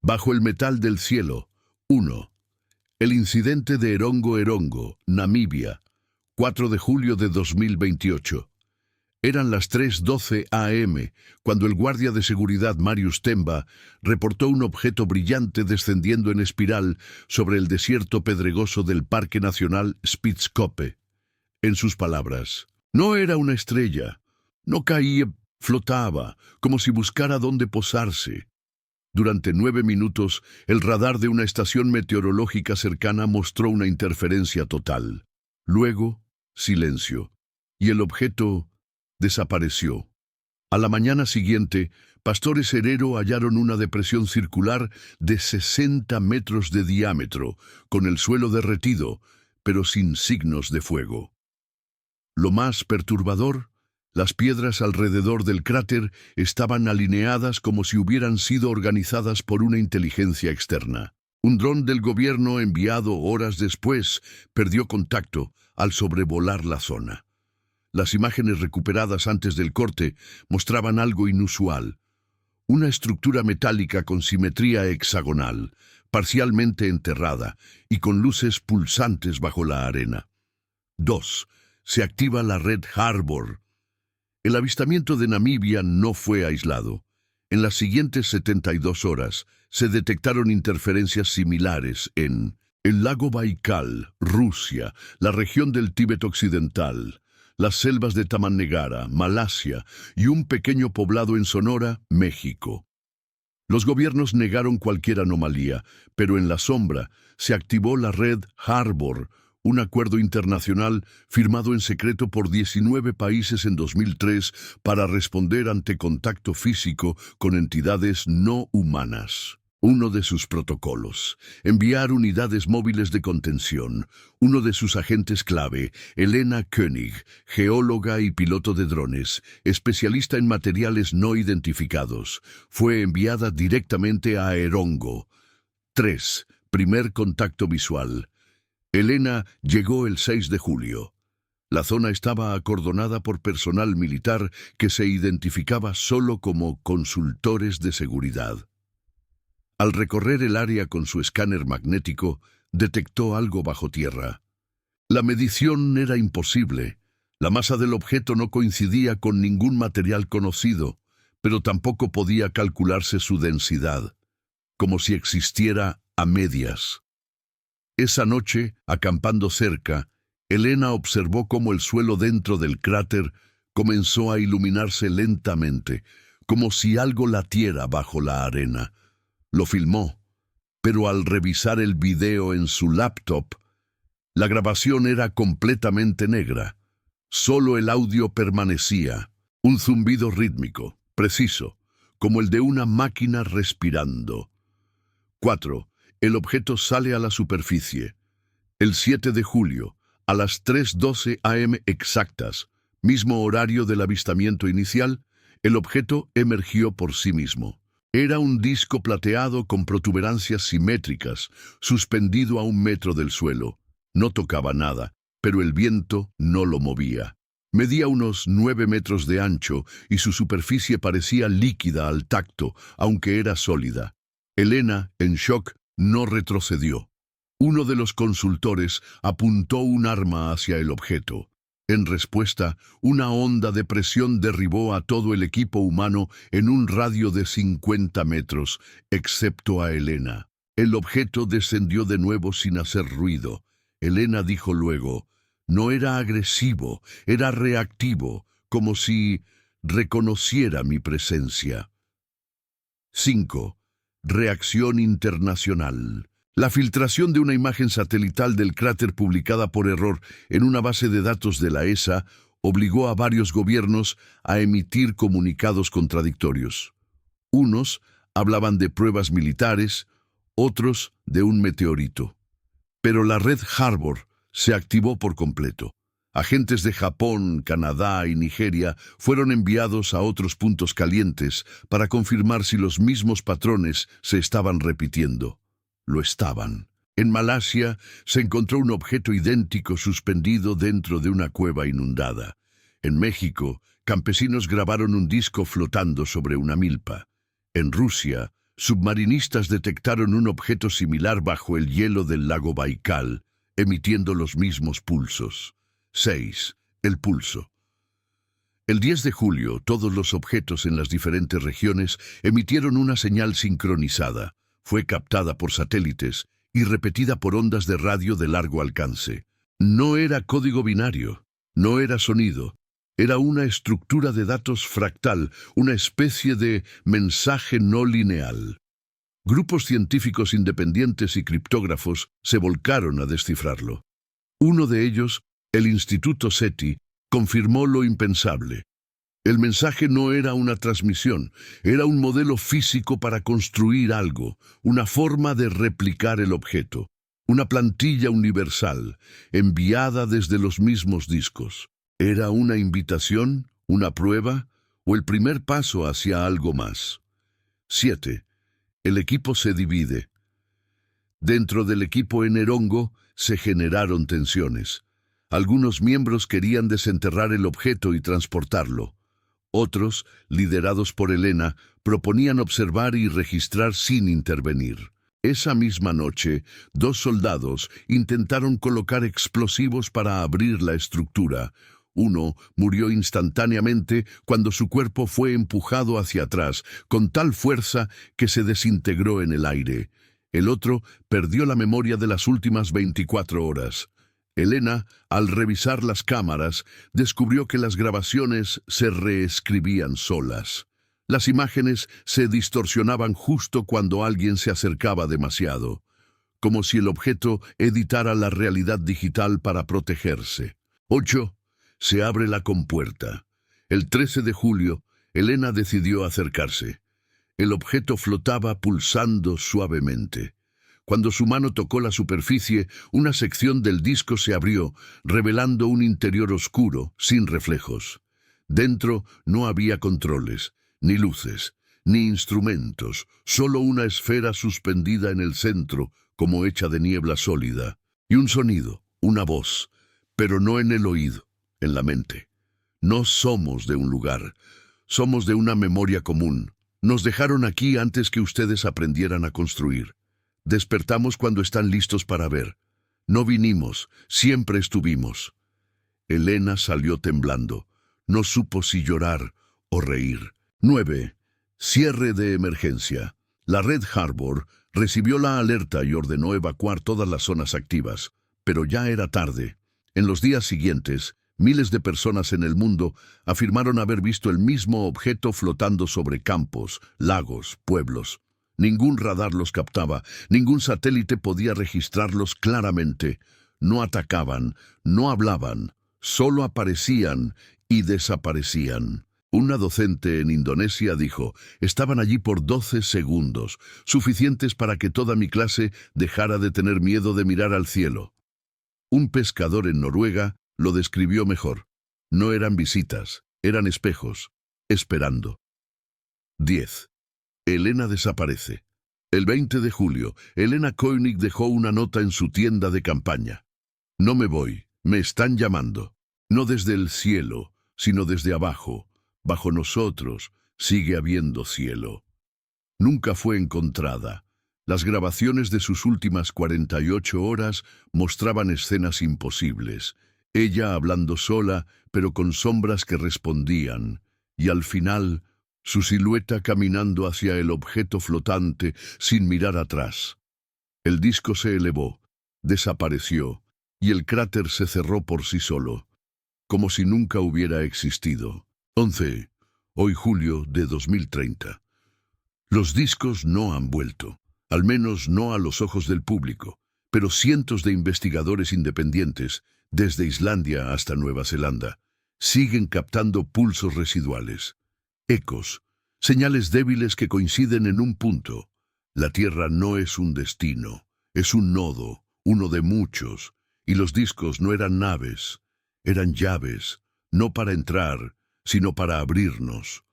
Bajo el metal del cielo. 1. El incidente de Erongo, Namibia, 4 de julio de 2028. Eran las 3:12 am cuando el guardia de seguridad Marius Temba reportó un objeto brillante descendiendo en espiral sobre el desierto pedregoso del Parque Nacional Spitzkoppe. En sus palabras, no era una estrella, no caía, flotaba, como si buscara dónde posarse. Durante 9 minutos, el radar de una estación meteorológica cercana mostró una interferencia total. Luego, silencio, y el objeto desapareció. A la mañana siguiente, pastores Herero hallaron una depresión circular de 60 metros de diámetro, con el suelo derretido, pero sin signos de fuego. Lo más perturbador, las piedras alrededor del cráter estaban alineadas como si hubieran sido organizadas por una inteligencia externa. Un dron del gobierno enviado horas después perdió contacto al sobrevolar la zona. Las imágenes recuperadas antes del corte mostraban algo inusual. Una estructura metálica con simetría hexagonal, parcialmente enterrada y con luces pulsantes bajo la arena. 2. Se activa la red Harbor. El avistamiento de Namibia no fue aislado. En las siguientes 72 horas se detectaron interferencias similares en el lago Baikal, Rusia, la región del Tíbet occidental, las selvas de Tamannegara, Malasia y un pequeño poblado en Sonora, México. Los gobiernos negaron cualquier anomalía, pero en la sombra se activó la red Harbor, un acuerdo internacional firmado en secreto por 19 países en 2003 para responder ante contacto físico con entidades no humanas. Uno de sus protocolos, enviar unidades móviles de contención. Uno de sus agentes clave, Elena König, geóloga y piloto de drones, especialista en materiales no identificados, fue enviada directamente a Erongo. 3. Primer contacto visual. Elena llegó el 6 de julio. La zona estaba acordonada por personal militar que se identificaba solo como consultores de seguridad. Al recorrer el área con su escáner magnético, detectó algo bajo tierra. La medición era imposible. La masa del objeto no coincidía con ningún material conocido, pero tampoco podía calcularse su densidad, como si existiera a medias. Esa noche, acampando cerca, Elena observó cómo el suelo dentro del cráter comenzó a iluminarse lentamente, como si algo latiera bajo la arena. Lo filmó, pero al revisar el video en su laptop, la grabación era completamente negra. Solo el audio permanecía, un zumbido rítmico, preciso, como el de una máquina respirando. 4. El objeto sale a la superficie. El 7 de julio, a las 3:12 am exactas, mismo horario del avistamiento inicial, el objeto emergió por sí mismo. Era un disco plateado con protuberancias simétricas, suspendido a 1 metro del suelo. No tocaba nada, pero el viento no lo movía. Medía unos 9 metros de ancho y su superficie parecía líquida al tacto, aunque era sólida. Elena, en shock, no retrocedió. Uno de los consultores apuntó un arma hacia el objeto. En respuesta, una onda de presión derribó a todo el equipo humano en un radio de 50 metros, excepto a Elena. El objeto descendió de nuevo sin hacer ruido. Elena dijo luego, no era agresivo, era reactivo, como si reconociera mi presencia. 5. Reacción internacional. La filtración de una imagen satelital del cráter publicada por error en una base de datos de la ESA obligó a varios gobiernos a emitir comunicados contradictorios. Unos hablaban de pruebas militares, otros de un meteorito. Pero la red Harbor se activó por completo. Agentes de Japón, Canadá y Nigeria fueron enviados a otros puntos calientes para confirmar si los mismos patrones se estaban repitiendo. Lo estaban. En Malasia se encontró un objeto idéntico suspendido dentro de una cueva inundada. En México, campesinos grabaron un disco flotando sobre una milpa. En Rusia, submarinistas detectaron un objeto similar bajo el hielo del lago Baikal, emitiendo los mismos pulsos. 6. El pulso. El 10 de julio, todos los objetos en las diferentes regiones emitieron una señal sincronizada. Fue captada por satélites y repetida por ondas de radio de largo alcance. No era código binario, no era sonido, era una estructura de datos fractal, una especie de mensaje no lineal. Grupos científicos independientes y criptógrafos se volcaron a descifrarlo. Uno de ellos, el Instituto SETI, confirmó lo impensable. El mensaje no era una transmisión, era un modelo físico para construir algo, una forma de replicar el objeto, una plantilla universal, enviada desde los mismos discos. ¿Era una invitación, una prueba o el primer paso hacia algo más? 7. El equipo se divide. Dentro del equipo en Erongo se generaron tensiones. Algunos miembros querían desenterrar el objeto y transportarlo. Otros, liderados por Elena, proponían observar y registrar sin intervenir. Esa misma noche, 2 soldados intentaron colocar explosivos para abrir la estructura. Uno murió instantáneamente cuando su cuerpo fue empujado hacia atrás, con tal fuerza que se desintegró en el aire. El otro perdió la memoria de las últimas 24 horas. Elena, al revisar las cámaras, descubrió que las grabaciones se reescribían solas. Las imágenes se distorsionaban justo cuando alguien se acercaba demasiado, como si el objeto editara la realidad digital para protegerse. 8. Se abre la compuerta. El 13 de julio, Elena decidió acercarse. El objeto flotaba pulsando suavemente. Cuando su mano tocó la superficie, una sección del disco se abrió, revelando un interior oscuro, sin reflejos. Dentro no había controles, ni luces, ni instrumentos, solo una esfera suspendida en el centro, como hecha de niebla sólida. Y un sonido, una voz, pero no en el oído, en la mente. No somos de un lugar, somos de una memoria común. Nos dejaron aquí antes que ustedes aprendieran a construir. Despertamos cuando están listos para ver. No vinimos, siempre estuvimos. Elena salió temblando. No supo si llorar o reír. 9. Cierre de emergencia. La red Harbor recibió la alerta y ordenó evacuar todas las zonas activas, pero ya era tarde. En los días siguientes, miles de personas en el mundo afirmaron haber visto el mismo objeto flotando sobre campos, lagos, pueblos. Ningún radar los captaba, ningún satélite podía registrarlos claramente. No atacaban, no hablaban, solo aparecían y desaparecían. Una docente en Indonesia dijo, estaban allí por 12 segundos, suficientes para que toda mi clase dejara de tener miedo de mirar al cielo. Un pescador en Noruega lo describió mejor. No eran visitas, eran espejos, esperando. 10. Elena desaparece. El 20 de julio, Elena Koenig dejó una nota en su tienda de campaña. No me voy, me están llamando. No desde el cielo, sino desde abajo. Bajo nosotros sigue habiendo cielo. Nunca fue encontrada. Las grabaciones de sus últimas 48 horas mostraban escenas imposibles. Ella hablando sola, pero con sombras que respondían. Y al final, su silueta caminando hacia el objeto flotante sin mirar atrás. El disco se elevó, desapareció, y el cráter se cerró por sí solo, como si nunca hubiera existido. 11. Hoy julio de 2030. Los discos no han vuelto, al menos no a los ojos del público, pero cientos de investigadores independientes, desde Islandia hasta Nueva Zelanda, siguen captando pulsos residuales. Ecos, señales débiles que coinciden en un punto. La Tierra no es un destino, es un nodo, uno de muchos, y los discos no eran naves, eran llaves, no para entrar, sino para abrirnos.